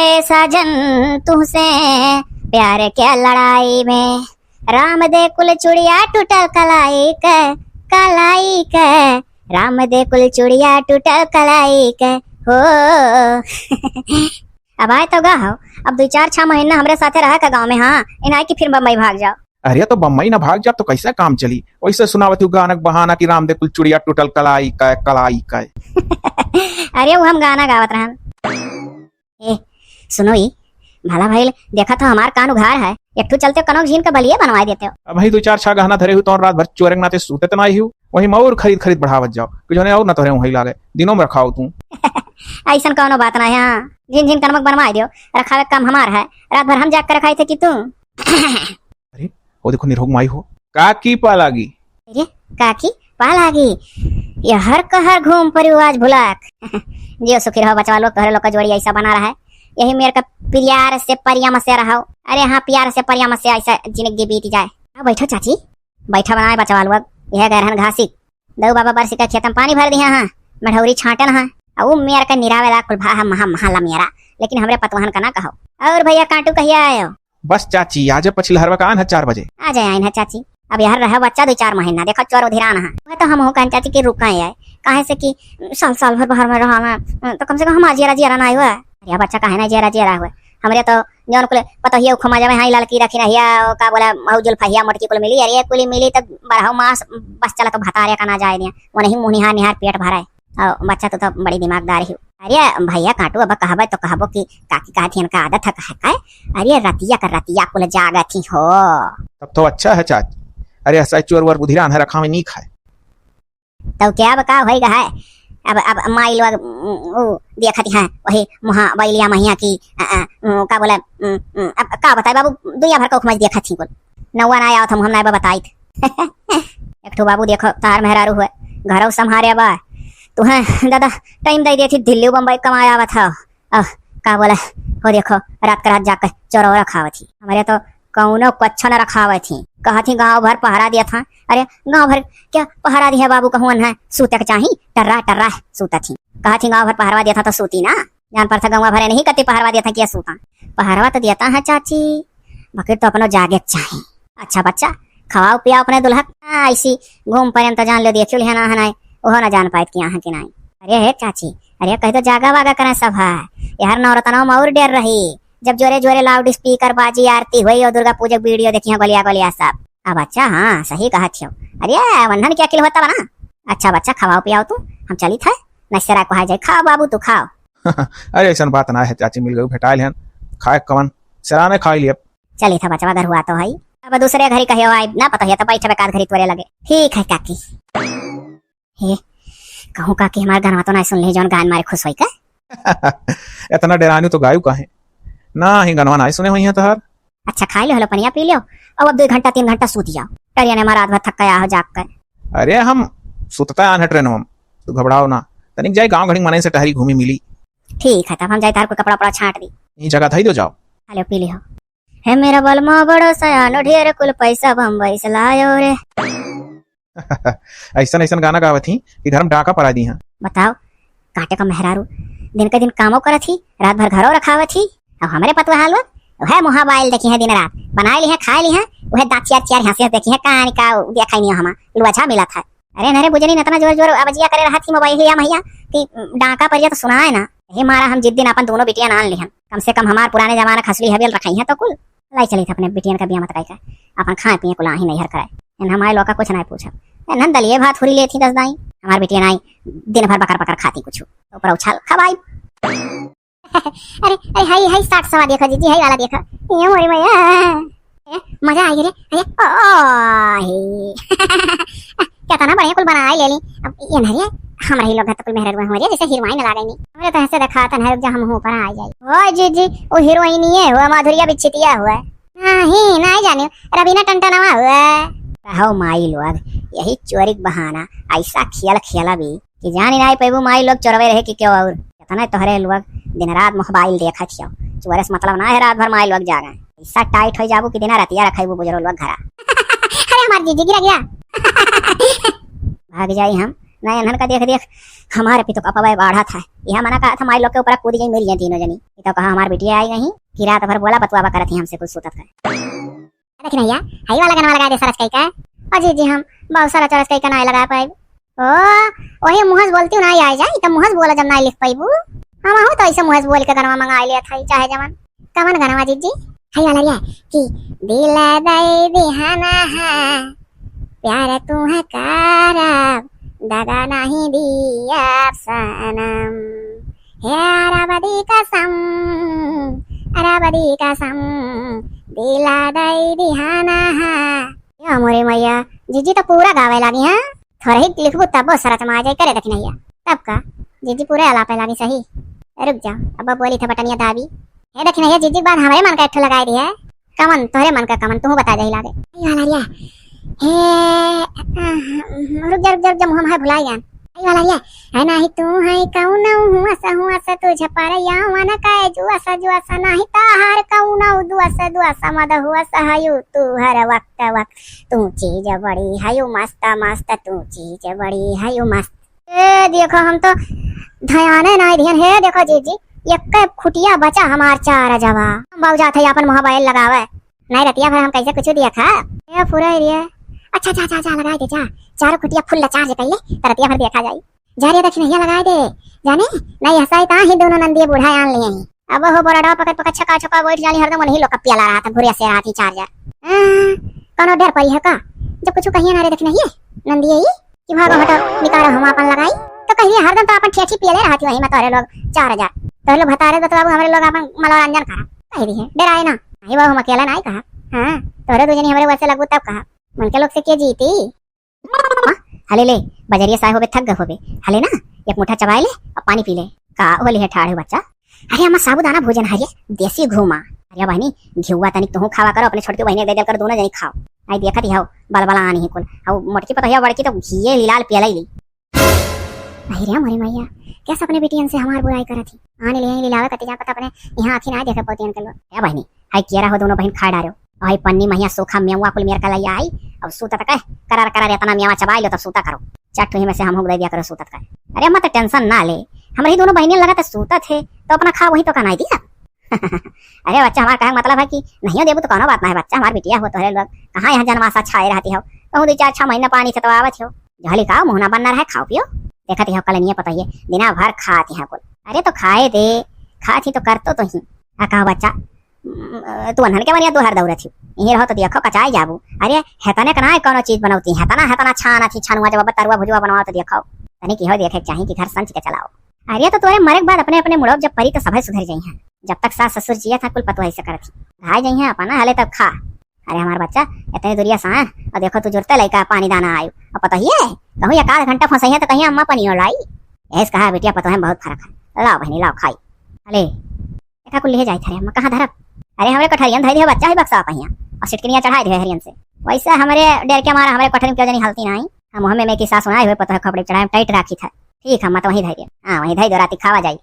रे साजन तुझसे प्यार क्या लड़ाई में, राम दे कुल चुड़िया टूटल कलाई के, कलाई के, राम दे कुल चुड़िया टूटल कलाई के हो। अब आए तो गाओ, अब 2-4-6 महीना हमरे साथे रहा का गाँव में। हाँ इन आए कि फिर बम्बई भाग जाओ। अरे तो बम्बई ना भाग जा तो कैसे काम चली? वैसे सुनावत हूँ गानक बहाना कि राम दे कुल चुड़िया टूटल कलाई का, कलाई का। अरे वो हम गाना गावत रहन। ए सुनो ही भला भाई, देखा तो हमार कान उघार है, एक ठू चलते कनक झीन का बलिए बनवा देते हो। अब भाई 2-4 गहना धरे हूँ तो रात भर चोरे नाते सूते तो नहीं हूँ, वही मऊर खरीद खरीद बढ़ावत जाओ कि जो और न तोरे वही लागे दिनों में रखाओ तू। ऐसा कौनो बात ना है। हाँ जिन जिन कनमक बनवा दियो, रखावे काम हमार है, रात भर हम जाग कर रखाई थे कि तू। अरे वो देखो निरोग माई हो काकी पालागी। अरे काकी पालागी, ये हर कहर घूम परिवाज भुलाक। जियो सुखी रहो बचवा लोग, तोहरे लोग का जोड़ी ऐसा बना रहा है, यही मेरे का प्यार से परिया मसे रहो। अरे हाँ प्यार से परिया मसे ऐसा जिंदगी बीत जाए। हाँ बैठो चाची, बैठा बनाए बचवा लोग। यह गहरन घासी दऊ बाबा बरसी का खेत में पानी भर दिया। हाँ मढ़ौरी छाटन है, वो मेर का निरावेला कुल भा महाला मेरा, लेकिन हमरे पतवाहन का ना कहो। और भैया कांटू कहिया आयो? बस चाची आज पछिल हरवा का आन है 4 बजे। आ जाए आइन है चाची, अब यार रहा बच्चा 2-4 महीना, देखो चोर उधिरान है। मैं तो हम हो कहन चाची की रुका है, काहे से कि साल भर बाहर में रहा मैं, तो कम से कम हम जिया जिया ना हुआ। अरे बच्चा काहे ना जिया हुआ, हमरे तो जौन कुल पता हिया खमा जावे हाई लड़की रखी रहिया का बोला मौजुल फहिया मोटकी कुल मिली। अरे कुल मिली तो बढ़ाओ मास बस चला तो भतारे का ना जाए दिया, वो नहीं मुंह निहार निहार पेट भराए। और बच्चा तो बड़ी दिमागदार ही। अरे भैया काटू अब कहबे तो कहबो कि काकी कहती का आदत है कहे। अरे रतिया कर रतिया कुल जागती हो, तब तो अच्छा है चाची। अरे ऐसा चोर वर बुधिरान है रखा में नहीं खाए तो क्या बका होई गा है। अब माई लोग देखती हैं वही मुहा बैलिया महिया की का बोला। अब का बताए बाबू, दुनिया भर का उखमज देखती कुल नौवा ना आओ हम ना बताई थे। एक ठो बाबू देखो तार मेहरारू हुए घरों संभारे बा तू है दादा टाइम दे दी थी दिल्ली बम्बई कमाया हुआ था। का बोला हो देखो रात का रात जाकर चोरो रखावत थी, हमारे तो कौनो कच्छा न रखावत थी। कहा थी गाँव भर पहरा दिया था। अरे गाँव भर क्या पहरा दिया बाबू, कहून है सूते चाही टर्रा टर्रा सूता थी। कहा थी गाँव भर पहरवा दिया था तो सूती ना, जान पर था गाँव भरे नहीं कति पहरवा दिया था क्या सूता। पहरवा तो देता है चाची, बकर तो अपनो जागे चाहे। अच्छा बच्चा खवाओ पियाओ अपने दुल्हा, ऐसी घूम पर्यंत जान लो देखियो है ना है वो ना जान पाए कि यहाँ की नहीं। अरे हे चाची, अरे कहीं तो जागा वागा करें सब है यार, नौरतनों में और डेर रही जब जोरे जोरे लाउड स्पीकर बाजी आरती हुई और दुर्गा पूजा वीडियो देखी गोलिया गोलिया सब। अब अच्छा हाँ सही कहा थी। अरे वंधन क्या किल होता बना। अच्छा बच्चा खवाओ पियाओ तू, हम चली था नशरा को जाए। खाओ बाबू तू खाओ। अरे ऐसा बात ना है चाची, मिल गई भेटाइल है खाए कवन सरा ने खाई लिया। चली था बचवा घर हुआ तो भाई, अब दूसरे घर ही कहे आई ना पता है तो बैठे बेकार घरी तोरे लगे। ठीक है काकी। हे कहूँ काकी हमारे गाना तो ना सुन ले जौन गान मारे खुश होई का। इतना डरानी तो गायु काहे ना ही गनवा ना सुने हुई है तहार। अच्छा खाई लो पनिया पी लो, अब 2 घंटा 3 घंटा सूत जाओ। टरिया ने हमारा रात भर थक गया हो जाग कर। अरे हम सुतता आन है ट्रेन में, तू घबराओ ना, तनिक जाए गांव घड़ी मने से टहरी घूमी मिली। ठीक है तब हम जाए तार को कपड़ा उपड़ा छाट दी, यही जगह थई दो जाओ। हेलो पी लियो। हे मेरा बलमा बड़ो सयानो ढेर कुल पैसा बम्बई से लायो रे। ऐसा ऐसा गाना गावत थी कि घर में डाका पड़ा दी है। बताओ काटे का मेहरारू दिन के दिन कामों करत थी, रात भर घरों रखावत थी। अब हमारे पतवा हाल वह मुहा बाइल देखी है दिन रात, बनाए ली है खाए ली है, वह दाचिया चियार हंसी देखी है कहानी का देखा नहीं हमा लुआछा मिला था। अरे नरे बुझनी नतना जोर जोर अबजिया करे रहा थी मोबाइल या मैया कि डाका पर तो सुना है ना। ये मारा हम जिस दिन अपन दोनों बिटिया नान ली, कम से कम हमार पुराने जमाना खसली हवेल रखाई है तो कुल लाई चली थी अपने बिटियन का बिया मत का अपन खाए पिए कुल ही नहीं हर कराए। हमारे लोग का कुछ नहीं पूछा, नन दलिए भात हुरी लेती 10 दाई, हमारी बिटिया नाई दिन भर बकर बकर खाती कुछ तो पर उछाल खवाई। अरे अरे हाई हाई 60 सवा देखो जीजी, हाई वाला देखो ये मोरी मैया मजा आई रे। अरे ओ क्या था ना बढ़िया कुल बनाई ले ली। अब ये नहीं हमरा ही लोग तो कुल मेहर में हो जैसे हीरोइन लगा गई। हमरे तो ऐसे देखा था ना जब हम ऊपर आ जाए। ओ जीजी वो हीरोइन ही है, वो माधुरिया बिछतिया हुआ नहीं नहीं जाने रवीना टंटनवा हुआ रहो। माई लोग यही चोरी बहाना ऐसा खेल खेला भी कि जानी नहीं पेबू माई लोग चोरवे रहे कि क्यों। और इतना तोहरे लोग दिन रात मोबाइल देखा छियो, चोरे से मतलब ना है रात भर माई लोग जागा ऐसा टाइट हो जाबू कि दिन रातिया रखाई बुजुर्ग लोग घरा। अरे हमार जीजी गिरा गया भाग जाई हम नहीं अनहन का देख देख हमारे भी तो कपवा बाढ़ा था। यह मना कहा था हमारे लोग के ऊपर कूद गई मेरी तीनों जनी। तो कहा हमारी बिटिया आई नहीं, फिर रात भर बोला बतवा करत थी हमसे कुछ सुतत का। देखिए भैया हाई वाला गाना लगा दे सरस कई का। और जी जी हम बहुत सारा चरस कई का ना लगा पाए। ओ वही मुहस बोलती हूं ना आई जाए तो मुहस बोला जब ना लिख पाईबू। हम हो तो ऐसे मुहस बोल के गनवा मंगा लिया था चाहे जमन कमन गनवा जी हाई वाला रिया कि दिल दई दिहाना है प्यार तू है कारब दादा नहीं दिया सनम है अरबदी कसम दिला दई दिहाना है। या मोरे मैया जीजी तो पूरा गावे लगी हैं। थोड़ा ही लिखबू तब बहुत सारा चमा जाए करे देखी नहीं तब का जीजी पूरे अलापे लगी सही। रुक जाओ अब बोली था बटनिया दाबी ये देखी नहीं जीजी बात हमारे मन का एक लगाई दी है कमन तोहरे मन का कमन तू बता जाही लागे वाला रुक जा मुंह में भुलाई गया वाला है नाही तू है कौन हूँ असा तुझ पर यावन काय जुआसा नाही ताहार कौन दुआसा मद हुआ सहयु तू हर वक्त तू चीज बड़ी हयु मस्त तू चीज बड़ी हयु मस्त। ए देखो हम तो ध्यान नहीं ध्यान है देखो जीजी एक खुटिया बचा हमार चार जवा बाबू जाते अपन मोबाइल लगावे नहीं रतिया भर हम कैसे कुछ देखा ये पूरा एरिया अच्छा लगा दे जा चारों खुटिया फुल चार्ज कैले तरतिया भर देखा जाई जा रे दक्षिण हिया लगा दे जाने नहीं हसाई ता ही दोनों नंदी बूढ़ा आन लिए अब हो बड़ा पकड़ छक्का बैठ जाली हरदम नहीं लोग कपिया ला रहा था घुरिया से रहा थी चार्जर कौन डर पई है का जब कुछ कहिए ना रे दक्षिण हिया नंदी है कि भागो हटो निकालो हम अपन लगाई तो कहिए हरदम तो अपन ठेठी पिए ले रहा थी वही में तोरे लोग 4000 तो लोग बता रहे तो बाबू हमारे लोग अपन मनोरंजन करा कह दी है डराए ना नहीं बाबू हम अकेला नहीं कहा हां तोरे दो जनी हमारे वैसे लगू तब कहा मन के लोग से के जीती हले ले बजरिया साहे होबे थक गए होबे हले ना एक मुठा चबाए ले और पानी पी ले का होले है ठाड़े बच्चा। अरे अम्मा साबूदाना भोजन हरिये देसी घूमा अरे बहनी घिउवा तनिक तू खावा करो अपने छोटके बहने दे कर दोनों जनी खाओ आई देखत ही हो बलबला आनी ही कुल और मोटकी पतहिया बड़की तो घिए लाल पियलाई ली। अरे मोरी मैया कैसे अपने बेटियन से हमार बुराई करत थी आने ले लावे कति जा पता अपने यहां आखी ना देखे पोतियन के लो ए बहनी हाई केरा हो दोनों बहन खा डारो आई पन्नी महिया सोखा मेवा कुल मेर कलैया आई अब सूतत का करार इतना मेवा चबाई लो तब सूता करो चट में से हम हो दिया करो सूतत का। अरे मत टेंशन ना ले हमारी दोनों बहनें लगा सूतत है तो अपना खा वही तो का नहीं दिया। अरे बच्चा हमारा कहने मतलब है कि नहीं देबू तो कोनो बात ना है बच्चा हमार बिटिया हो तो लोग कहाँ यहाँ जनमासा छाए रहती हो कहूँ 2-4 महीना पानी से तो आवत हो झाली खाओ मुहना बनना रहा खाओ पियो देखती हो कल नहीं पता है दिना भर खाती है कुल। अरे तो खाए दे खाती तो कर तो ही कहा बच्चा तू अनहन के बनिया दोहर दौड़ थी यही रहो तो देखो कचाई जाबू। अरे हेतने का ना कोनो चीज बनौती हेतना छाना थी छानुआ जब तरुआ भुजुआ बनवाओ तो देखो तने की हो देखे चाहिए कि घर संच के चलाओ। अरे तो तोरे मरे के बाद अपने अपने मुड़ब जब परी तो सभे सुधर जाई हैं जब तक सास ससुर जिया था कुल पतवाई से करती भाई जाई हैं अपना हले तब खा। अरे हमार बच्चा इतने दुरिया सा और देखो तू जुड़ते लइका पानी दाना आयु और पता ही है कहूँ 1 घंटा फंसई है तो कहीं अम्मा पानी और लाई ऐस कहा बेटिया पता है बहुत फर्क है लाओ बहनी लाओ खाई अले देखा कुल ले जाए थे अम्मा कहाँ धरब। अरे हमारे कठरियन धई दे बच्चा ही बक्सा पहिया और सिटकनिया चढ़ाई दे हरियन से वैसे हमारे डेर के मारा हमारे कठरिन क्यों जनी हलती नहीं हम हमें में की सास सुनाए हुए पता है कपड़े चढ़ाए टाइट राखी था ठीक है मत वहीं धई दे हां वहीं धई दो राती खावा जाई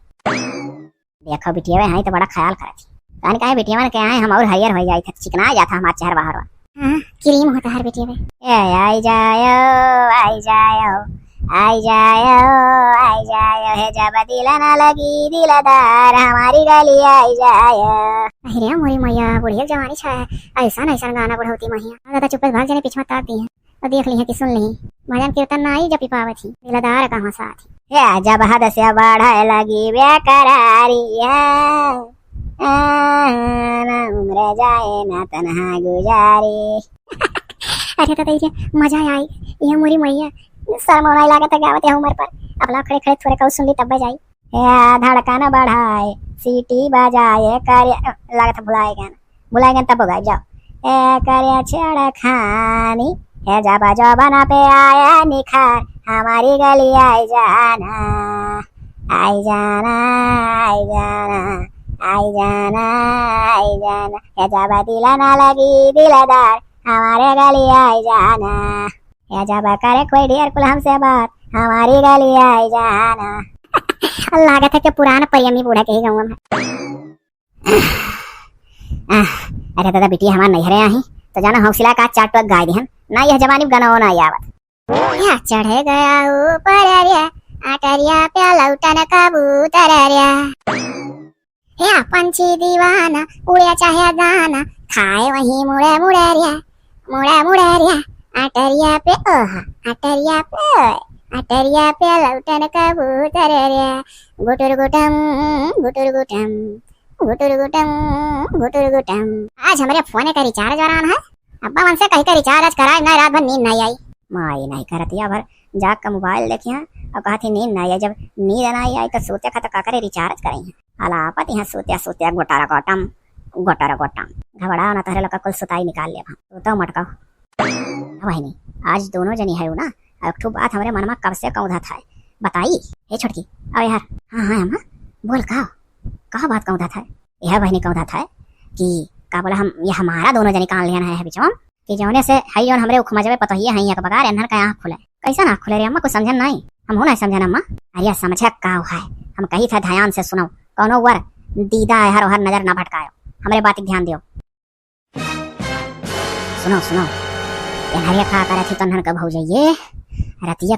देखो बिटिया वे हां तो बड़ा ख्याल करत कान काहे बिटिया मन के आए हम और हरियर हो जाई था चिकना जाता हमार चेहरा बाहर हां क्रीम होता हर बिटिया वे ए आई जायो है जब दिल ना लगी दिलदार हमारी गली आई जायो। अरे मोरी मैया बुढ़िया जवानी छाया ऐसा गाना बढ़ोती मैया दादा चुप भाग जाने पीछे ताक दी है और देख ली है कि सुन ली भजन कीर्तन ना आई जपी पावत थी दिलदार कहाँ साथ है जब हद से बढ़े लगी बेकरारी उम्र जाए ना तन्हा गुजारी। अरे तो मजा आई ये मोरी मैया शर्म होने लगा था गावत है उम्र पर अपना खड़े खड़े थोड़े कहू सुन ली तब बजाई धड़कन बढ़ाए सीटी बजाए कार्य लागत भुलाएगा तब गाय जाओ ए कार्य छेड़ खानी है जब बना पे आया निखार हमारी गली आई जाना है जब दिल ना लगी दिलदार हमारे गली आई जाना या जब करे कोई ढेर कुल हमसे बात हमारी गली आई जाना। लागत है कि पुराना परियमी बूढ़ा के ही गाँव में। अरे दादा बिटिया हमार नहीं हरे आही तो जाना हौसला का 4 गाय दी ना यह जवानी गाना ना आवत या चढ़े गया ऊपर रे अटरिया पे लौटन कबूतर रे या पंछी दीवाना उड़े चाहे दाना खाए वही मुड़े मुड़े रे अटरिया पे ओहा अटरिया पे लौटन कबूतर रे गुटुर गुटम गुटुर गुटम गुटुर गुटम गुटुर गुटम। आज हमारे फोन का रिचार्ज कराना है। अब्बा मन से कहीं का रिचार्ज कराए ना, रात भर नींद नहीं आई। माई नहीं करती भर जाग का मोबाइल देखी और कहा थी नींद नहीं आई। जब नींद नहीं आई तो सोते खा तो का करे रिचार्ज करें अलापत यहाँ सोते गोटारा गोटम घबराओ ना तहरे लगा कुल सुताई निकाल ले तो मटका भाई नहीं। आज दोनों जनी है ना। एक ठो बात हमारे मन में कब से कौधा था बताई। हे छोटकी आओ यार। हाँ अम्मा बोल कहा बात कौधा था। यह बहनी कौधा था कि का बोला हम ये हमारा दोनों जनी कान लेना है बिचवा कि जौने से हई जौन हमरे उखमा जबे पतो ही है एक बगार एनहर का आंख खुले कैसा ना खुले रे अम्मा को समझन नहीं। हम हो नहीं समझन अम्मा। अरे समझे का है हम कही था ध्यान से सुनो कौनो वर दीदा हर हर नजर ना भटकायो हमरे बात ध्यान दियो। सुनो एनहरिया खा कर थी तन्हर का भौ जाइए रतिया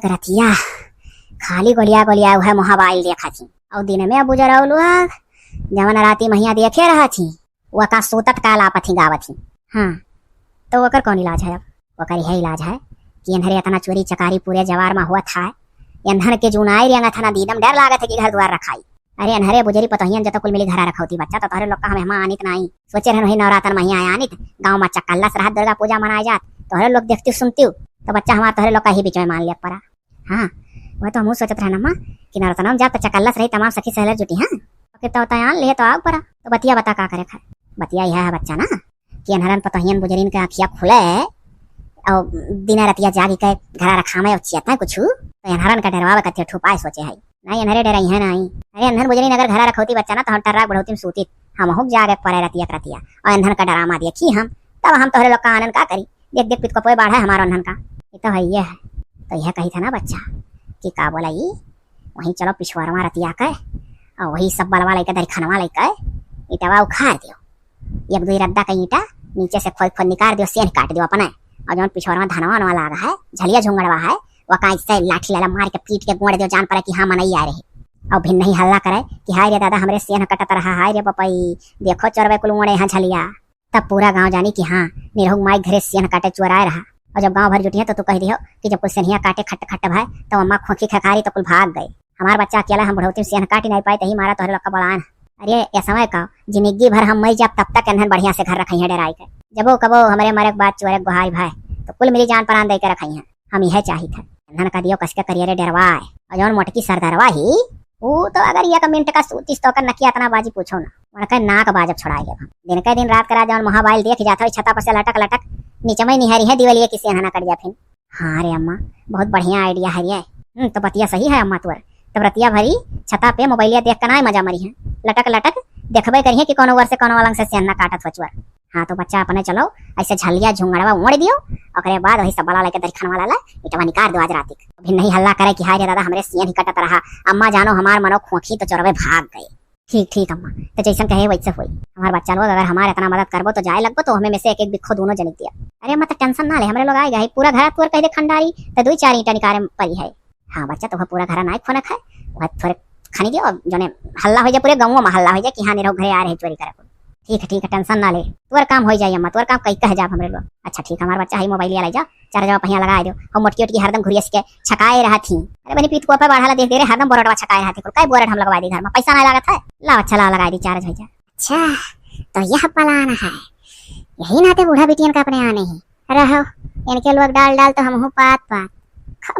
खाली गोलिया है मोबाइल देखा थी और दिन में बुजरा लोग जवन राती महिया देखे रहा थी वह का सोतत का लापत थी गावत थी। हाँ तो वकर कौन इलाज है। अब वकर यह इलाज है कि एनहरे इतना चोरी चकारी पूरे जवार में हुआ था। एनहर के जुनाई रेंगा था ना दीदम डर लागत है कि घर द्वार रखाई। अरे एनहरे बुजरी पतोहियन जत कुल मिली घरा रखौती बच्चा तो तोहरे लोग का मेहमान आनित नहीं सोचे रहे नवरात्र महिया आनित गाँव में चक्कल्लस रात दुर्गा पूजा मनाए जात तोहरे लोग देखती सुनती तो बच्चा हमारा तोहरे लोग का ही बीच में मान लिया पड़ा। हाँ वह तो हम सोचत रहे ना कि नवरत्नम जा तो चक्कल्लस रही तमाम सखी सहलर जुटी। हाँ तो तयान ले तो आग पड़ा तो बतिया बता का करे खाए। बतिया यह है बच्चा ना कि एनहरन पतोहियन बुजरीन के आँखिया खुले और दिन रतिया जागी के घरा रखा में चियत है कुछ तो एनहरन का डरवा कथे ठुपाए सोचे है नहीं एनहरे डर है नहीं। अरे एनहर बुजरीन अगर घरा रखोती बच्चा ना तो हम टर्रा बढ़ोती में सूती हम हुक जागे पड़े रतिया और एनहर का डरामा दिया कि हम तब हम तोहरे लोग का आनंद का करी देख पित को पोए बाढ़ा है हमारा अनहन का ये तो है ये है। तो यह कही था ना बच्चा कि का बोला ये वहीं चलो पिछवारवा रतिया के और वही सब बलवा लेकर दरखनवा लेकर ईटवा उखाड़ दियो एक दो रद्दा का ईटा नीचे से खोद निकाल दियो सेन काट दियो अपने और जो पिछवारवा धनवा लागा है झलिया झुंगड़वा है वह का इससे लाठी लाला मार के पीट के गोड़ दियो जान पड़े कि हाँ मनई आ रही और भिन्न नहीं हल्ला करे कि हाय रे दादा हमरे सेन कटत रहा हाय रे पपई देखो चोरवे कुल मोड़े यहाँ झलिया। तब पूरा गाँव जानी कि हाँ निरहुग माई घरे सेन काटे चोराए रहा और जब गाँव भर जुटी है तो तू कह दियो कि जब कुल सेनिया काटे खट भाई तो अम्मा खोखी खखारी तो कुल भाग गए। हमारा बच्चा अकेला हम बढ़ोती सेन काट नहीं पाए तही मारा तोहरे लोग का बड़ान। अरे ये समय का जिंदगी भर हम मई जब तब तक एनहन बढ़िया से घर रखी है डराई के जबो कबो हमारे मरे के बाद चोरे गुहाई भाई तो कुल मेरी जान प्राण दे के रखी है। हम यह चाहिए था एनहन का दियो कसके करियर डरवाए और जौन मोटकी सरदरवा ही वो तो अगर एक मिनट का सूतीस तो नकिया इतना बाजी पूछो ना उनका नाक बाजब छुड़ाए दिन का दिन रात करा जौन मोबाइल देख जाता है छता पर से लटक नीचे में निहरी है दिवलिए किसी एनहना कर दिया फिर। हाँ रे अम्मा बहुत बढ़िया आइडिया है ये। तो बतिया सही है अम्मा तुअर तब रतिया भरी छता पे मोबाइलिया देख कर ना मजा मरी है लटक देखबे करिए कि कोनो वर से कोनो अलग से सेना काटत होचुआ। हाँ तो बच्चा अपने चलो ऐसे झलिया झुंगड़वा उड़ दियो और बाद वही सब बड़ा लेके दरखन वाला ला इटवा निकाल दो आज रात भी नहीं हल्ला करे कि हाय रे दादा हमरे सियन ही कटत रहा अम्मा जानो हमार मनो खोखी तो चोरवे भाग गए। ठीक अम्मा तो जैसन कहे वैसे हुई। हमारे बच्चा लोग अगर हमारे इतना मदद करबो तो जाए लगबो तो हमें में से एक बिखो दोनों जनी दिया। अरे मत टेंशन ना ले हमरे लोग आए गए पूरा घर तुअर कह दे खंडारी तो 2-4 ईंटा निकाले पड़ी है। हाँ बच्चा तो पूरा घर ना खोना खाए वह थोड़े खानी दियो जने हल्ला हो जाए पूरे गाँव में हल्ला हो जाए कि हाँ निरो घरे आ रहे चोरी करे। ठीक है टेंशन ना ले तुअर काम हो जाए अम्मा तुअर काम कई कह जा हमरे लोग। अच्छा ठीक हमारा बच्चा है मोबाइल ले जा 4 जगह पहिया लगा दो और मोटकी हरदम घुरिया के छकाए रहा थी। अरे बनी पीठ को ऊपर बढ़ा दे दे रे हरदम बोरडवा छकाए रहा थी कई बोरड हम लगवा दी घर में पैसा ना लगा था ला अच्छा ला लगा दी 4 हो जा। अच्छा तो यह प्लान है यही नाते बूढ़ा बिटियन का अपने आने ही रहो इनके लोग डाल तो हम हूँ पात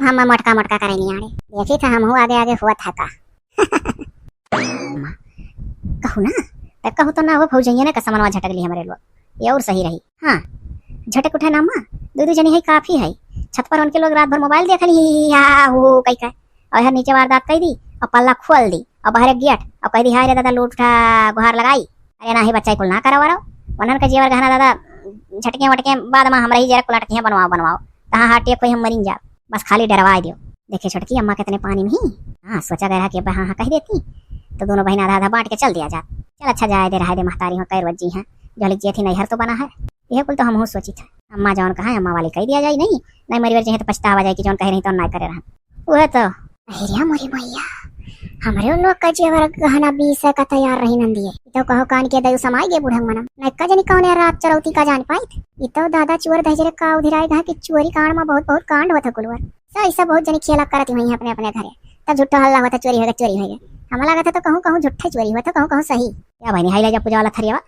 हम मटका करे नहीं आड़े देखी था हम हूँ आगे हुआ था का कहू ना तब कहू तो ना हो फौजइया ने कसमनवा झटक ली हमारे लोग ये और सही रही। हाँ झटक उठे ना अम्मा 2 जनी है काफी है छत पर उनके लोग रात भर मोबाइल देख ली हो कई का और यह नीचे वारदात कह दी और पल्ला खोल दी और बाहर गेट और कह दी हाय रे दादा लूट उठा गुहार लगाई। अरे ना ही बच्चा कुल ना करा वारो वनन का जेवर गहना दादा झटके वटके बाद में हमरा ही जरा कुल अटके बनवाओ तहां हाटिए कोई हम मरिन जा बस खाली डरवा दियो। देखे छोटकी अम्मा कितने पानी में ही। हाँ सोचा गया कि हाँ कह देती तो दोनों बहन आधा बांट के चल दिया जा। चल अच्छा जाए दे रहा है दे महतारी हो कैर वज्जी है जो लिख थी नैहर तो बना है यह कुल तो हम सोची था। अम्मा जौन कहा अम्मा वाली कह दिया जाए नहीं नहीं मरी चाहिए तो पछतावा जाए कि जौन कहे नहीं तो ना करे रहा वह तो अहिरिया मोरी मैया हमरे लोग का जेवर गहना 20 का तैयार रही नंदी है तो कहो कान के दयु समाई गे बुढ़ंग मनम नक्का जनी कौन रात चरौती का जान पाई थे तो दादा चुवर दहजरे का उधिराए गा कि चोरी कांड में बहुत बहुत कांड होता कुलवर सब ऐसा बहुत जनी खेला करती हुई अपने अपने घरे तब झूठा हल्ला हुआ था चोरी होगा हमें लगा था तो कहूँ कहूँ झूठा चोरी हुआ था कहूँ सही क्या भाई हाई जा पूजा वाला थरिया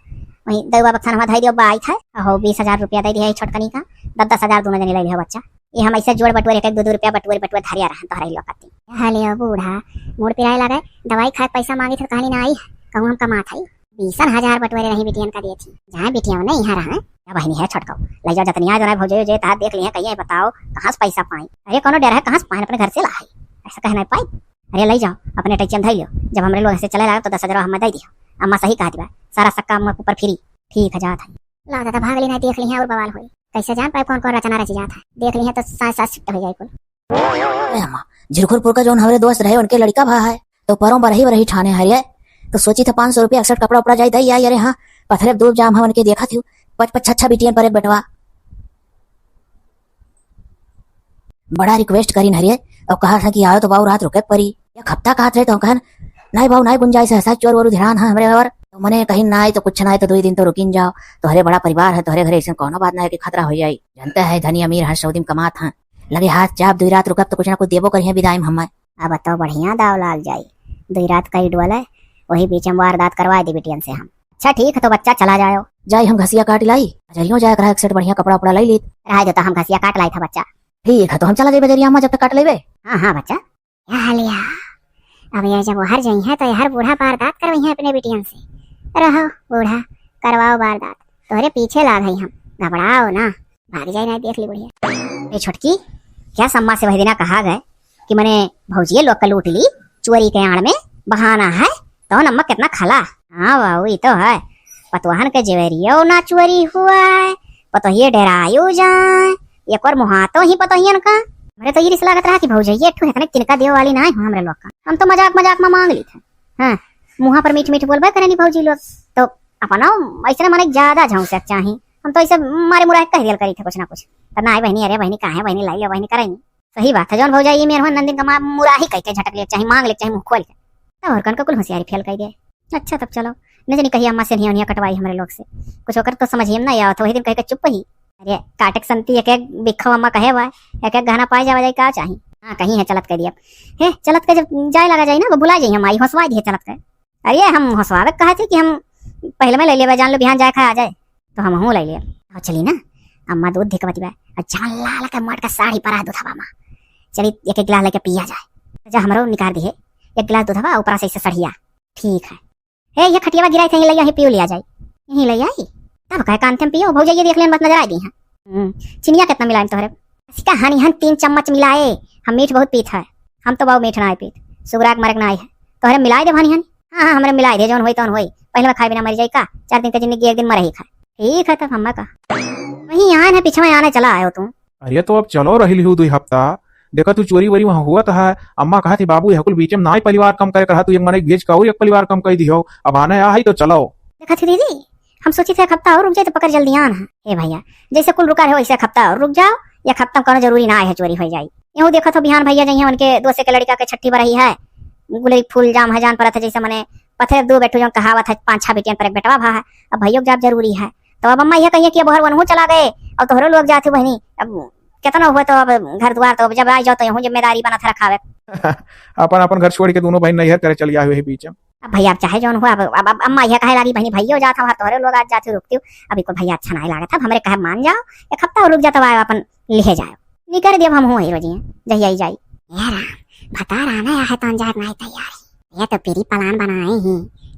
वही दवा बक्सा हमारा धाई दियो बाई था हो 20,000 रुपया दे दिया छोटकनी का 10,000 दोनों जने ले लिया बच्चा ये हम ऐसे जोड़ बटुरे एक 2 रुपया बटुरे धरिया रहा तो हराई लोकती हाले बूढ़ा मोड़ पिराए लगा दवाई खाए पैसा मांगी तो कहानी ना आई कहूँ हम कमा था 20,000 बटुरे नहीं बिटियन का दिए थी जहाँ बिटिया नहीं यहाँ रहा क्या बहनी है छोटका ले जाओ जतनी आ जो भौजे जे देख लिया कहिए बताओ कहाँ से पैसा पाई अरे कौन डर है कहाँ से पाए अपने घर से लाई ऐसा कहना पाई अरे ले जाओ अपने टेंशन धर लो जब हमारे लोग ऐसे चले लगा तो 10,000 हमें दे दियो अम्मा सही कहा दिया सारा सक्का अम्मा ऊपर फ्री ठीक है जात है लगा था भाग लेना देख ली है और बवाल हुई कैसे जान पाए कौन कौन रचना रची जाता है देख ली है तो साथ शिफ्ट हो जाए कुल अम्मा झिरखुरपुर का जो हमारे दोस्त रहे उनके लड़का भा है तो परों बरही ठाणे हरिया तो सोची था 500 रुपया 61 कपड़ा उपड़ा जाए दई अरे हाँ पथरे दूर जाम हम उनके देखा थी पच छच्छा बिटियन पर एक बटवा बड़ा रिक्वेस्ट करी हरिये और कहा था कि आयो तो बाबू रात रुके परी या खपता कहा थे तो कहन नहीं बाबू नहीं गुंजाइश है चोर वोर ध्यान है हमारे और तो मैंने कहीं ना आए तो कुछ ना आए तो 2 दिन तो रुकिन जाओ तो हरे बड़ा परिवार है तो हरे घरे ऐसे कोनो बात ना है कि खतरा हो जाए जानते है धनी अमीर है सऊदी में कमात है लगे हाथ चाप 2 रात रुकब तो कुछ ना कुछ देबो करिए विदाई में हम अब बताओ बढ़िया दाव लाग जाए 2 रात का ही डोल है वही बीच में वारदात करवा दी बिटियन से हम अच्छा ठीक है तो बच्चा चला जाओ जाए हम घसिया काट लाई बजरियों जाए करा एक सेट बढ़िया कपड़ा उपड़ा लाई ली रहा देता हम घसिया काट लाई था बच्चा ठीक है तो हम चला जाए बजरिया में जब तक काट लेबे हाँ बच्चा क्या हाल है अब ये जब हर जाई है तो हर बूढ़ा वारदात करवाई है अपने बिटियन से रहो बूढ़ा करवाओ वारदात तोहरे पीछे ला गई हम घबराओ ना भाग जाए ना देख ली बुढ़िया ये छोटकी क्या सम्मा से वही दिना कहा गए कि मैंने भौजिए लोग का लूट ली चोरी के आड़ में बहाना है तो नमक कितना खला हाँ बाबू ये तो है पतवाहन के जेवरियो ना चोरी हुआ है पतोहिए डेरायो जाए एक और मुहातो ही पतोहियन का मेरे तो ये रिस लागत रहा कि भौजैया ठू है तिनका देव वाली ना है हमरे लोग का हम तो मजाक में मांग ली थे हाँ मुहा पर मीठ बोलबे करे नहीं भौजी लोग तो अपना ऐसे माने ज्यादा झौंसे चाही हम तो ऐसे मारे मुराह कह दिया करी थे कुछ ना कुछ तो ना बहनी अरे बहनी कहा है बहनी लाई लो बहनी करे सही बात है जौन भौजाई मेरे नंदिन का मुराही कह के झटक ले चाहे मांग ले चाहे मुंह खोल के तब और कौन का कुल होशियारी फेल कर दे अच्छा तब चलो न जानी कही अम्मा से नहीं कटवाई हमारे लोग से कुछ होकर तो समझिए ना या तो वही दिन कह के चुप ही अरे काटक संती एक बिखा अम्मा कहे हुआ एक गहना पाए जावा का चाहिए हाँ कहीं है चलत कर दिया हे चलत के जब जाए लगा जाए ना वो बुला जाइए हम आई हंसवा दिए चलत के अरे हम हंसवावे कहा थे कि हम पहले में ले लिया जान लो बिहान जाए खा आ जाए तो हम हूँ ले लिया चली ना अम्मा दूध धिकवती बा जान लाल का मट का साड़ी परा दूध हवा माँ चली एक गिलास लेके पिया जाए जा हमारो निकाल दिए एक गिलास दूध हवा ऊपर से सड़िया ठीक है हे ये खटियावा गिराई थे यहीं पियो लिया जाए यहीं ले आई तब कहे कांते में पियो भौजाइए देख लेन मत नजर आई दी है चिनिया कितना मिलाए तोहरे इसका हनी हन 3 चम्मच मिलाए हम मीठ बहुत पीत है हम तो बहुत मीठ ना आए पीत सुगराग मरक ना आई है तोहरे मिलाए दे हनी हन हाँ हमरे मिलाए दे जौन होई तौन होई पहले खाए बिना मर जाए का 4 दिन का जिंदगी एक दिन मर ही खाए ठीक है तब हम्मा का वही आए है पीछे में आने चला आयो तू अरे तो अब चलो रही लिहू 2 हफ्ता देखा तू चोरी वरी वहाँ हुआ था अम्मा कहा थी बाबू यह कुल बीच में ना ही परिवार कम करे कहा तू एक मने गेज का और एक परिवार कम कर दियो अब आने आ ही तो चलो देखा थी दीदी हम सोची थे एक हफ्ता और रुक जाए तो पकड़ जल्दी आना है ए भैया जैसे कुल रुका है वैसे एक हफ्ता और रुक जाओ या हफ्ता में जरूरी ना है चोरी हो जाए यूँ देखो तो बिहान भैया जही उनके दोस्त के लड़का के छठी बरही है गुलरी फूल जाम है जान पड़ा था जैसे मैंने पत्थर 2 बैठो जो कहावत है 5-6 बेटियन पर एक बेटवा भा है अब भैया जाप जरूरी है तो अब अम्मा यह कहिए कि बहर वनहू चला गए और तोहरो लोग जाते बहनी अब कितना हुआ तो अब घर द्वार तो जब आ जाओ तो यूँ जिम्मेदारी बना था रखावे अपन अपन घर छोड़ के दोनों बहन नैहर करे चली आई हुई बीच में अब भैया आप चाहे जौन हुआ अब अम्मा यह कहे लगी बहनी भैया जाता वहाँ तोहरे लोग आज जाते रुकती हूँ अभी को भैया अच्छा नहीं लगा था हमरे कहे मान जाओ एक हफ्ता और रुक जाता है अपन ले जाओ निकर दिया हम हुए रोजी जही आई जाई यार बता रहा ना है तो अंजार नहीं तैयार ये तो पीरी पलान बनाए ही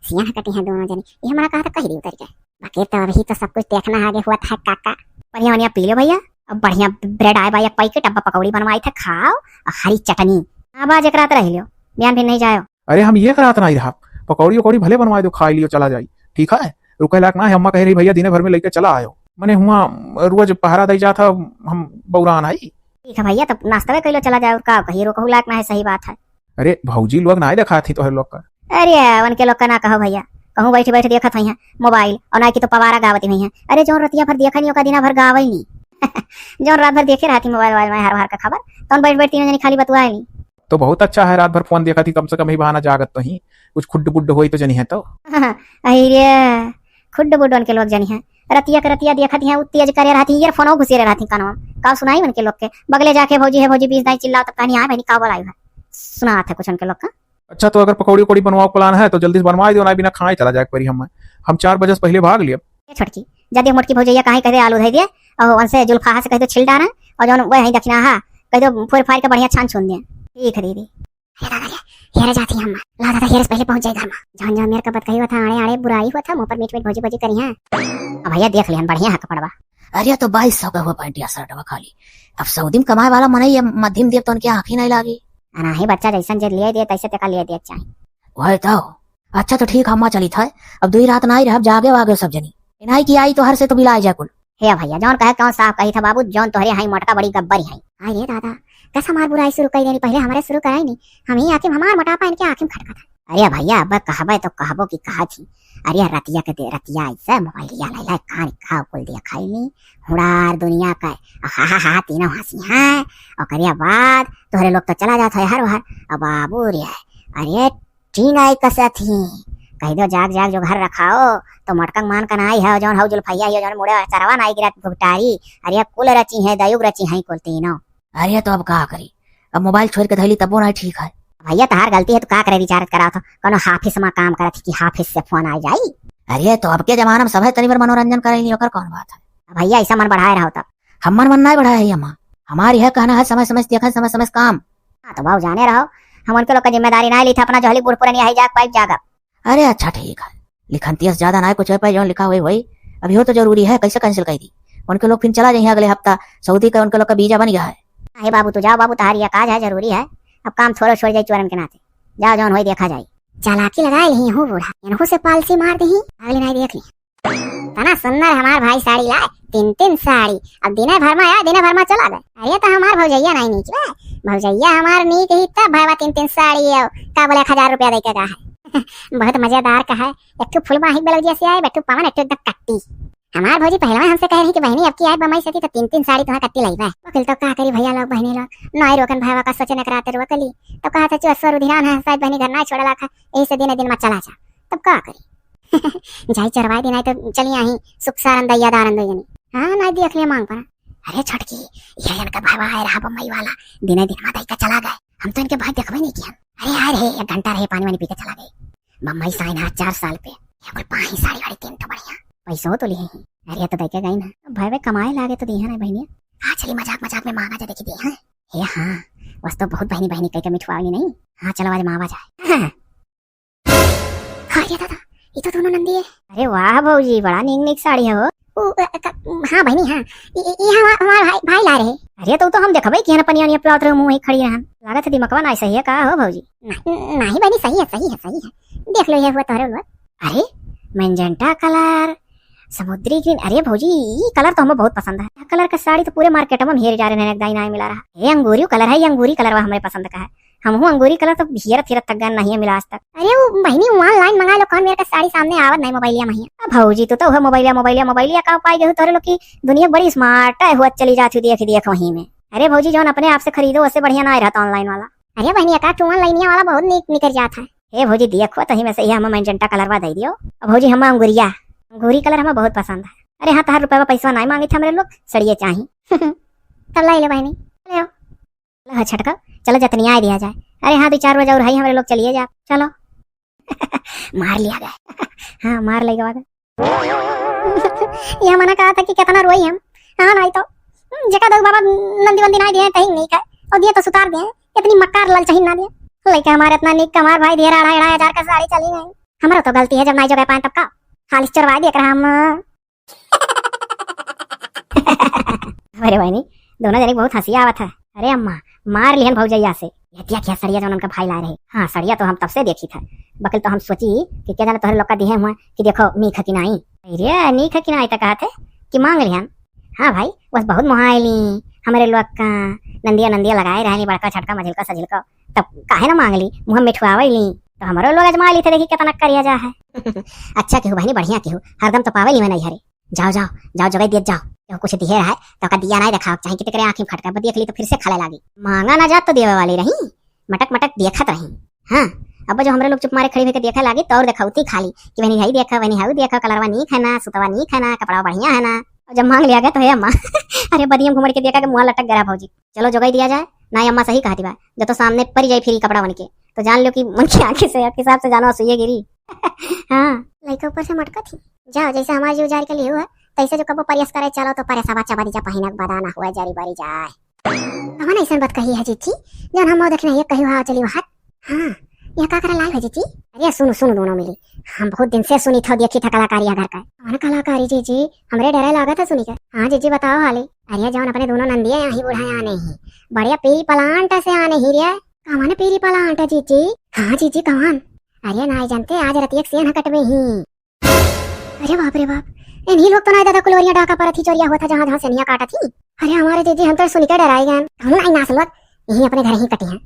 सिया कटी है दोनों जनी ये हमारा कहा था कही उतर के बाकी तो अभी तो सब कुछ देखना आगे हुआ था काका बढ़िया बढ़िया पी लो भैया अब बढ़िया ब्रेड आए भाई पैकेट अब पकौड़ी बनवाई थे खाओ और हरी चटनी अब आज एक रात रह लियो बयान भी नहीं जाओ अरे हम ये करात नहीं रहा पकौड़ी उकौड़ी भले बनवा दो खा लियो चला जाई ठीक है रुके लायक ना है अम्मा कह रही भैया दिन भर में लेके चला आयो मैंने हुआ रोज पहरा दई जाता हम बौरान आई ठीक है भैया तब नाश्ता में कहिलो चला जाओ का कहीं रोकहु लायक ना है सही बात है अरे भौजी लोग ना देखा थी तो लोग का अरे उनके लोग का ना कहो भैया कहूँ बैठे बैठे देखत हुई है मोबाइल और ना की तो पवारा गावती हुई है अरे जो रतिया भर देखा नहीं दिन भर गावई नहीं जौन रात भर देखे रहती मोबाइल वाइल में हर का खबर तौन बैठ बैठ तीनों जनी खाली बतुआ ली। तो बहुत अच्छा है, रात भर फोन देखा थी, कम से कम ही बहाना जागत तो ही कुछ खुड बुड होई तो जनी है तो। अरे खुड बुड के लोग जनी है रतिया के रतिया देखती है तेज करे रहती ईयरफोन घुसे रहती कानवा का सुनाई उनके लोग के बगले जाके भौजी है भौजी बीस दाई चिल्लाओ तब कहानी आए बहनी का बोलाई है सुना थे कुछ उनके लोग का। अच्छा तो अगर पकौड़ी उकौड़ी बनवाओ प्लान है तो जल्दी से बनवा दो ना, बिना खाए चला जाए परी हम 4 बजे से पहले भाग लिए। छोटकी जदी मोटकी भौजैया कहीं कह दे आलू धई दिए और उनसे जुल्फा से कह दो छिल डाना और जौन वही दक्षिणा हा कह दो फोड़ फाड़ के बढ़िया छान छून दिए। ठीक है दीदी। हेरे जाती हम ला दादा हेरे से पहले पहुंच जाए घर में जौन जौन मेरे का बत कही हुआ था आड़े आड़े बुराई हुआ था मुंह पर मीठ मीठ भौजी भौजी करी है। अब भैया देख लिहन बढ़िया है कपड़वा। अरे तो 2200 का हुआ पैंटिया शर्टवा खाली। अब सऊदी में कमाए वाला मन ही मध्यम देव तो उनकी आंखें नहीं लागी। नहीं बच्चा जैसन जे लिए दे तैसे तका लिए दे चाहिए। वही तो अच्छा तो ठीक हम्मा चली था अब 2 रात ना ही रह जागे वागे सब जनी इनाई की आई तो हर से तो बिलाए जा कुल। हे भैया जौन कहे कौन साफ कही था बाबू जौन तोहरे हाई मोटका बड़ी गब्बर है। हाय रे दादा कैसा हमार बुराई शुरू कर देनी पहले हमारे शुरू कराई नहीं हम ही आके हमार मोटापा इनके आंखें खटका था। अरे भैया अब कहबे तो कहबो की कहा थी। अरे रतिया के दे रतिया ऐसे मोबाइल लिया लाई लाई कान खाओ कुल दिया खाई नहीं हुड़ार दुनिया का हा हा हा तीनों हंसी है और करिया बाद तोहरे लोग तो चला जाता है हर बार। अब बाबू रे अरे टीन आई कसा थी कह दो जाग जाग जो घर रखाओ तो मटकंग मान का नाई है जौन हौ जुल्फैया है जौन मुड़े चरवा नाई गिरा भुगटारी अरे कुल रची है दयुग रची है कुल तीनों। अरे तो अब का करी अब मोबाइल छोड़ के धैली तब वो नहीं ठीक है। भैया तहार गलती है तो का करे रिचार्ज करा था कोनो हाफिस में काम करा थी कि हाफिस से फोन आ जाई। अरे तो अब के जमाना में सब है तनी बार मनोरंजन करे ओकर कौन बात है। भैया ऐसा मन बढ़ाए रहो तब हम मन नहीं बढ़ाए है अम्मा हमारी है कहना है समय समय से देखा समय समय से काम। हाँ तो बाबू जाने रहो हम उनके लोग का जिम्मेदारी नहीं ली था अपना जहली बुढ़पुरा नहीं आई जाग पाइप जागा। अरे अच्छा ठीक है लिखन तीस ज्यादा ना कुछ है जो लिखा हुई वही अभी हो तो जरूरी है कैसे कैंसिल कर दी उनके लोग फिर चला जाइए अगले हफ्ता सऊदी का उनके लोग का वीजा बन गया है। अरे बाबू तो जाओ बाबू तहारी काज है जरूरी है अब काम थोड़ा छोड़ जाए चुरन के नाते जाओ जौन हो देखा जाए। चालाकी लगाए ही हूँ बूढ़ा इनको से पालसी मार दी अगली नहीं देख ली तना सुंदर हमार भाई साड़ी लाए 3 साड़ी अब दिन भर में आया दिन भर में चला गए। अरे तो हमार भौजैया नहीं नीच भौजैया हमार नीक ही तब भाई 3 साड़ी का बोले 1000 रुपया दे के का है बहुत मजेदार का है एक फुल बाही बेलग जैसे आए बैठू पवन एक एकदम कट्टी हमार भौजी पहले हमसे कह रही कि बहनी अब की आए बमाई सती तो 3 साड़ी तुम्हें कट्टी लाई है वकील तो का करी भैया लोग बहनी लोग नई रोकन भाईवा का सोचे न कराते रोकली तो कहा था चुअस्वर उधिरान है शायद बहनी घर ना छोड़ला खा यही से दिन में चला जा तब का करी जाई चरवाई दिन तो चली आई सुख सारंद याद आनंद जनी हाँ नहीं देख लिया मांग पर। अरे छटकी ये इनका भाईवा आए रहा बम्बई वाला दिन में दई का चला गए हम तो इनके भाई देखबे नहीं किया। अरे यार है 1 घंटा रहे पानी वानी पी के चला गए बम्बई साइन है 4 साल पे कोई 5 साड़ी वाली 3 तो बढ़िया पैसों तो लिए ही। अरे तो देखे गई ना भाई भाई कमाए लागे तो दिया ना बहनी हाँ चली मजाक मजाक में मांगा जा देखी दी हाँ हे हाँ बस तो बहुत बहनी बहनी कह के मिठवाली नहीं हाँ चलो आज मावा जाए। हाँ दादा ये तो दोनों नंदी है। अरे वाह भौजी बड़ा नीक नीक साड़ी है वो हाँ बहनी हाँ ये हमारा भाई ला रहे। अरे तो हम देखबे कि पनिया निया प्लॉट रे मुंह खड़ी रहन लागत है दिमकवा ना सही है का हो भौजी नहीं बहनी सही है देख लो ये हुआ तोरे हुआ। अरे मैजेंटा कलर समुद्री ग्रीन अरे भौजी ये कलर तो हमें बहुत पसंद है कलर का साड़ी तो पूरे मार्केट में हेर जा रहे हैं दाई नहीं मिला रहा ये अंगूरी कलर है ये अंगूरी कलर हमारे पसंद का है हम अंगूरी कलर तो हियर थिरत तक गन नहीं मिला आज तक। अरे वो बहनी ऑनलाइन मंगा लो कौन मेरे का साड़ी सामने आवत नहीं मोबाइलिया में भौजी तो है मोबाइलिया का पाई गए तोरे लोग की दुनिया बड़ी स्मार्ट है हुआ चली जाती देख वहीं में। अरे भौजी जो अपने आप से खरीदो उससे बढ़िया ना रहता ऑनलाइन वाला। अरे बहनी का ऑनलाइन वाला बहुत निकल जाता है। हे भौजी देखो तही में से हम मैजेंटा कलरवा दे दियो भौजी हम अंगूरी कलर हमें बहुत पसंद है। अरे हाँ 1000 रुपया पैसा नहीं मांगे थे हमारे लोग सड़िए चाहिए तब लाई लो बहनी लो छटका चलो जतनिया दिया जाए। अरे हाँ 2-4 बजे और हमारे लोग चलिए जा चलो मार लिया गया हाँ मार लेगा यह मना कहा था कि कितना रोई हम हाँ नहीं तो जगह दो बाबा नंदी वंदी नहीं दिए कहीं नहीं का और दिए तो सुतार दिए इतनी मक्कार लल चाहिए ना दिए लेकिन हमारे इतना निक हमारे भाई दिए 2,500 का साड़ी चली गई हमारा तो गलती है जब नहीं जगह पाए तब का खाली चरवा देख रहा हम। अरे बहनी दोनों जने बहुत हंसी आवत है। अरे अम्मा मार लिहन भौजैया से क्या सड़िया जो उनका भाई ला रहे हाँ सड़िया तो हम तब से देखी था बकल तो हम सोची कि क्या जाने तोहरे लोग का दिए हुआ कि देखो नीक की नहीं अरे नीक की नहीं तक कहते कि मांग लिहन हाँ भाई बस बहुत मुहायली हमारे लोग का नंदिया लगाए रहनी बड़का छटका मझिलका सजिलका तब काहे ना मांग ली मुँह मिठवावे ली तो हमारे लोग अजमा ली थे देखी कितना करिया जा है। अच्छा केहू बहनी बढ़िया केहू हरदम तो पावे ली मैं नहीं हरे जाओ जगह दिए जाओ जो कुछ दिए रहा है तो का दिया नहीं दिखाओ, चाहे कितने आंखें फटका देख ली तो फिर से खाले लागी। मांगा ना जात तो देवे वाली रही, मटक मटक देखत रही। हाँ अब जो हमरे लोग चुप मारे खड़ी होकर देखा लागी तो और दिखाऊती खाली कि वही हई देखा वही हाउ देखा, कलरवा नहीं खाना, सुतवा नहीं खाना, कपड़ा बढ़िया है ना। और जब मांग लिया गया तो हे अम्मा अरे बदियम घुमड़ के देखा कि मुंह लटक गया भौजी, चलो जोगाई दिया जाए ना। अम्मा सही कहती बा, जो तो सामने पड़ जाए फिर कपड़ा बन के तो जान लो कि मन की आंखें से हिसाब से जानो सुइए गिरी। हाँ लड़का ऊपर से मटका थी, जाओ जैसे हमारे जो जार के लिए हुआ तैसे जो कबो परियस करे चलो तो परे सवा चबा दीजा पहिनक बदाना हुआ जारी बारी जाए। कौन ऐसा बात कही है जीती जन हम देखना ये कही हुआ चली वहां। हाँ यह का करे लाल है जीती? अरे सुनो सुनो दोनों मिली, हम बहुत दिन से सुनी था देखी था कलाकारी घर का। कौन कलाकारी जीजी? हमरे डरे लगा था सुनी कर। हाँ जीजी बताओ हाली। अरे जौन अपने दोनों नंदिया यहाँ बूढ़ा आने ही बढ़िया पीरी पलांट से आने ही रे। कौन पीरी पलांट जीजी? हाँ जीजी कौन? अरे ना जानते आज रतिया सेन कटवे ही। अरे बाप रे बाप, इन्हीं लोग तो ना दादा कुलोरिया डाका पर थी चोरिया हुआ था जहाँ जहाँ सेनिया काटा थी। अरे हमारे जीजी हम तो सुन के डराए गए, हम आई नास लोग यही अपने घर ही कटे हैं।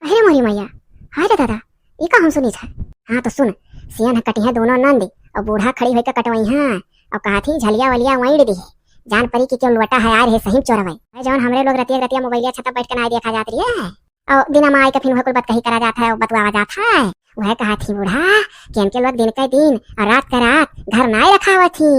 अरे मोरी मैया हाय रे दादा ये का हम सुनी था। हाँ तो सुन, सियन कटी है दोनों नंदी और बूढ़ा खड़ी होकर कटवाई। हाँ और कहा थी झलिया वलिया वहीं दी है, जान परी की क्यों लुटा है यार है सही चोरवाई। जौन हमरे लोग रतिया रतिया मोबाइलिया छत बैठ के ना देखा जाती है और दिन में आई के फिर कुल बात कही करा जाता है, बतवा जाता है। वह कहा थी बूढ़ा कि इनके लोग दिन का दिन और रात का रात घर ना रखा हुआ थी,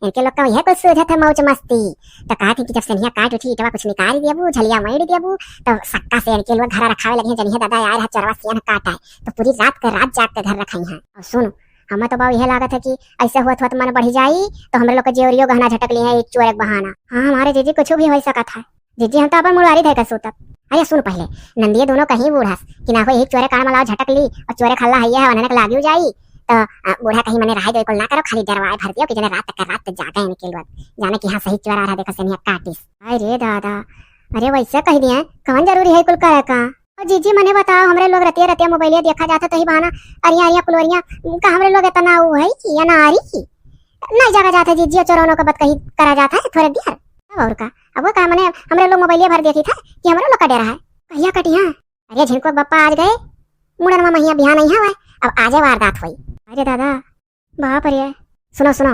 इनके लोग का यह कुछ सूझा था मौज मस्ती। तो कहा थी कि जब सेनिया काट उठी तो कुछ निकाल दिया झलिया वहीं दिया तो सक्का से इनके लोग घर रखावे लगे। जनिया दादा यार चरवा सियन काटा है तो पूरी रात का रात जाग के घर रखाई है। और सुनो हमें तो बाबू यह लागत है कि ऐसे हुआ तो मन बढ़ी जाई तो हम लोग का जेवरियो गहना झटक लिए एक चोर एक बहाना। हाँ हमारे जीजी कुछ भी हो सका था। जीजी हम तो अपन मुरारी थे सोतब। अरे सुन पहले नंदिया दोनों कहीं बूढ़ा कि ना हो एक चोरे कान मलाओ झटक ली और चोरे खल्ला है उन्हें लागी जाई तो बूढ़ा कहीं मैंने रहा दो ना करो खाली दरवाजे भर दियो कि जने रात तक जागा इनके लोग जाने कि हाँ सही चोर आ रहा देखो सेनिया काटिस। अरे दादा अरे वैसे कह दिया कौन जरूरी है कुल करे का। और जीजी मने बताओ हमरे लोग रतिया रतिया मोबाइलिया देखा जाता तो ही बहाना अरिया अरिया कुलोरिया का हमरे लोग इतना वो है कि या ना आ रही नहीं जागा जाता जीजी चोरों का बात कही करा जाता है थोड़े देर और का। अब वो का मैंने हमरे लोग मोबाइलिया भर देखी था कि हमरे लोग का डेरा है कहिया कटी। हाँ अरे झिनको बप्पा आज गए मुड़न में महिया बिहान नहीं है अब आजे वारदात हुई। अरे दादा बाप रे सुनो सुनो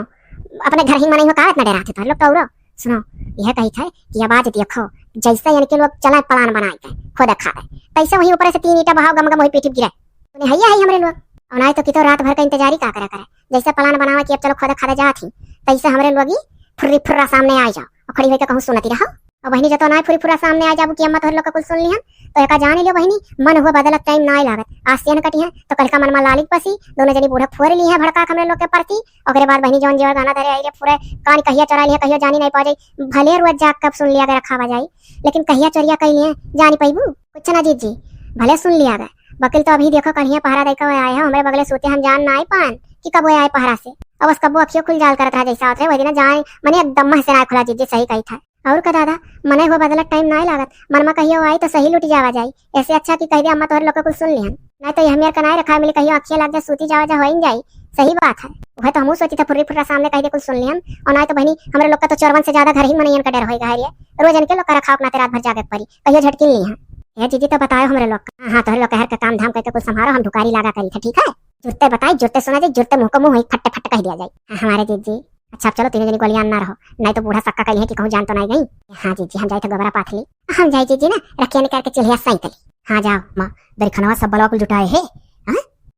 अपने घर ही में नहीं हो का इतना डरा थे लोग तो सुनो यह कही था कि अब आज देखो जैसे यानी के लोग चला प्लान बनाए थे खुद खा रहे तैसे वही ऊपर से 3 ईंटा बहाव गम गम वही पीठी गिरे उन्हें हैया है हमरे लोग और ना तो कितो रात भर का इंतजारी का करे जैसे प्लान बनावा कि अब चलो खुद खा जा थी तैसे हमरे लोग ही फुर्री फुर्रा सामने आ जाओ और खड़ी होकर कहूँ सुनती रहो। और बहनी जो तो ना फुर्री फुर्रा सामने आ जाबू कि अम्मा तोहर लोग कुल सुन लिहन तो एका जान लियो बहनी मन हुआ बदलत टाइम ना लागत आज सेन कटी है तो कल का मन में लालिक पसी दोनों जनी बूढ़ा फोड़ ली है भड़का हमरे लोग के प्रति। और बाद बहनी जौन जेवर गाना धरे आई पूरे कान कहिया चोरा लिया कहियो जानी नहीं पा जाई भले रोज जाग कब सुन लिया अगर रखा जाई लेकिन कहिया चोरिया कही लिए जानी पैबू कुछ ना जीत जी भले सुन लिया गए। वकील तो अभी देखो कहिया पहरा देकर आए हैं हमारे बगले सोते हम जान ना पान कि कब आए पहरा से और बस कबो अखियों खुल जाल करत रहा जैसा होता है वही दिन जाए मने एकदम से ना खुला जीजी सही कही था। और का दादा मने हो बदलत टाइम ना लागत मन में कहियो आई तो सही लुट जावा जाई ऐसे अच्छा कि कह दे अम्मा तोहर लोग कुल सुन लिहन नहीं तो हमें कनाए रखा मिले कहियो अखियां लग जाए सूती जावा जा होइन जाई। सही बात है वह तो हम सोची था फुर्री फुर्रा सामने कह दे कुल सुन लिहन और ना तो बहनी हमारे लोग का तो 54 से ज्यादा घर ही मनैयन का डर होएगा है रोज इनके लोग का रखा अपना रात भर जागे पड़ी कहियो झटकिन ली है। ये जीजी तो बताओ हमारे लोग का। हाँ तोहर लोग का हर का काम धाम करके कुछ संभालो हम ढुकारी लगा करी था ठीक है जुर्ते बताई जुर्ते सुना जाए जुर्ते मुंह को मुंह फट्टे फट्टे कह दिया जाए। हमारे जीजी अच्छा चलो 3 जनी गोलियां ना रहो नहीं तो बूढ़ा सक्का कही है कि कहूँ जान तो नहीं गई। हाँ जीजी हम जाए तो गोबरा पाथली हम जाए जीजी ना रखिया निकाल के चिल्हिया सही तली। हाँ जाओ माँ दरखनवा सब बलवा कुल जुटाए है।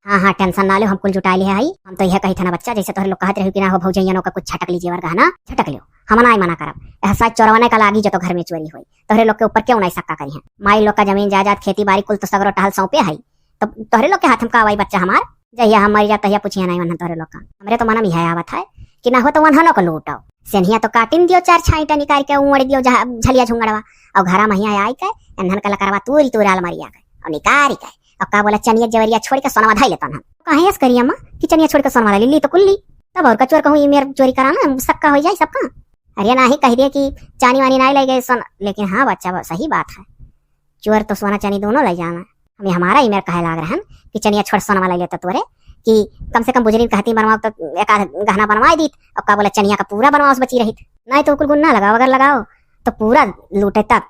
हाँ टेंशन ना लो हम कुल जुटा लिया आई हम तो यह कही था ना बच्चा जैसे तोहर लोग कहते रहे कि ना हो भौजैया का कुछ छटक लीजिए गहना छटक लियो हम ना मना करब ऐसा चोरवाने का लागी जो तो घर में चोरी हुई तोहरे लोग के ऊपर क्यों नहीं सक्का करी है। माई लोग का जमीन जायदाद खेती बाड़ी कुल तो सगरो टहल सौंपे है तो तोहरे लोग के हाथ में का आई बच्चा हमार जहिया हम मरी जाता पूछिए नहीं वहां तोहरे लोग का हमरे तो मना भी है आवत है कि ना हो तो वहां को लूटाओ सेनिया तो काटिन दियो 4 छाईटा निकाल के उड़ दियो झलिया झुंगड़वा और घरा महिया आई के एंधन का लकड़वा तूरी तूराल मरिया के और निकारी के और का बोला चनिया जवरिया छोड़ के सोनवा धाई लेता हम कहे ऐस करिए अम्मा कि चनिया छोड़ के सोनवा ली तो कुल्ली तब और का चोर कहूँ मेरे चोरी कराना सक्का हो जाए सबका। अरे ना ही कह दिए कि चानी वानी नहीं ले गए सोना लेकिन हाँ बच्चा सही बात है चोर तो सोना चानी दोनों ले जाना हमें हमारा ही मेरे कहे लाग रहा है कि चनिया छोड़ सोना वाला लेता तोरे कि कम से कम बुजरी कहती बनवाओ तो एक गहना बनवा दी और का बोला चनिया का पूरा बनवाओ बची रही नहीं तो कुल गुन्ना लगाओ अगर लगाओ तो पूरा लूटे तब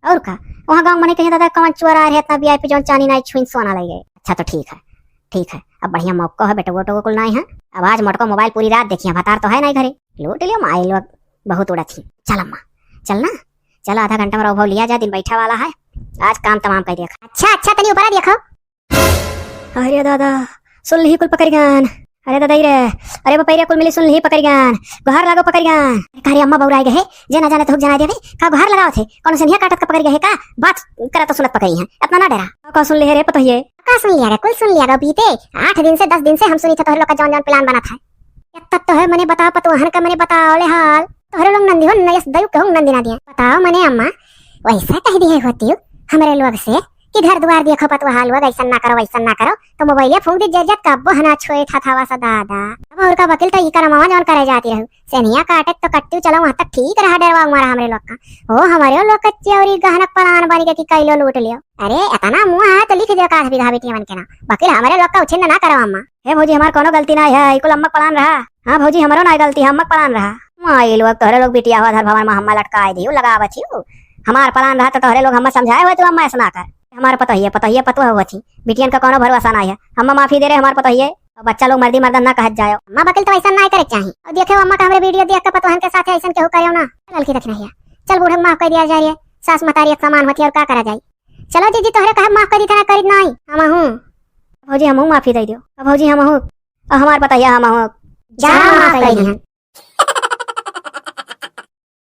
और का वहाँ गाँव मने कहीं दादा कौन चोर आ रहे इतना वीआईपी जो चानी नहीं छुइन सोना ले गए। अच्छा तो ठीक है अब बढ़िया मौका है बेटे वोटो को कुल नहीं है अब आज मटको मोबाइल पूरी रात देखिए भतार तो है नहीं घरे लूट लियो माई लोग बहुत उड़त ही। चल अम्मा चल ना, चल आधा घंटा में रहो लिया जा, दिन बैठा वाला है, आज काम तमाम कर दिया। अच्छा अच्छा तनी ऊपर आ देखो। अरे दादा सुन ली कुल पकड़ गन, अरे दादा रे, अरे बपैरिया कुल मिली सुन ली पकड़ गन, घर लागो पकड़ गन। अरे अम्मा बौराई गए जे ना जाने तो हुक जना देवे का घर लगाओ थे, कौन से काटत का पकड़ गए का, बात करा तो सुनत पकड़ी है, इतना ना डरा। का सुन ले रे पतोहिए, का सुन लिया रे, कुल सुन लिया रे, बीते 8 दिन से 10 दिन से हम सुनी थे तोहरे लोग का जौन जौन प्लान बना था। तब तो है मने बताओ पतोहन का, मने बताओ ले हाल, तोहरे लोग नंदी हो नयस दयु कहूं नंदी ना दिया, बताओ मने अम्मा वैसा कह दी है होती हमारे लोग से कि घर द्वार देखो पतवा हाल वग ऐसा ना करो वैसा ना करो, तो मोबाइल फूंक दी जज कब हना छोए था सा दादा। अब और का वकील तो ई कर मामा जौन करे जाती रहू, सेनिया काटे तो कट्टी चलो वहां तक ठीक रहा, डरवा मारा हमरे लोग का, ओ हमारे लोग कच्चे और गहनक पलान बन के कि कैलो लूट लियो। अरे इतना मुंह है तो लिख दे का बिघा बेटी मन के ना, वकील हमारे लोग का उछिन ना करो अम्मा। हे भौजी हमार कोनो गलती ना है, इकुल अम्मा पलान रहा। हां भौजी हमारो ना गलती, अम्मा पलान रहा। माई लोग तोहरे लोग बिटिया हुआ धर भवन में हम्मा लटकाए दियो लगावत ही, हमार पलान रहा तो तोहरे लोग हम्मा समझाए हुए, तू अम्मा ऐसा ना कर। हमारा पतोहिए पतवा हुआ थी, बिटियन का कोनो भरोसा नहीं है, अम्मा माफी दे रहे हमार पतोहिए, और बच्चा लोग मर्दी मर्दन ना कहत जाओ। अम्मा वकील तो ऐसा ना करे चाहिए, और देखो अम्मा का हमरे वीडियो देख के पतोहन के साथ ऐसा केहू करियो ना, गलती रखना है। चल बूढ़े माफ कर दिया जाए, सास मतारी एक समान होती और का करा जाए। चलो जीजी तोहरे कहे माफ कर दी तना करी नहीं, हम हूं भौजी, हम माफी दे दियो भौजी, हम हूं हमार पतोहिया, हम हूं जा माफ कर दी।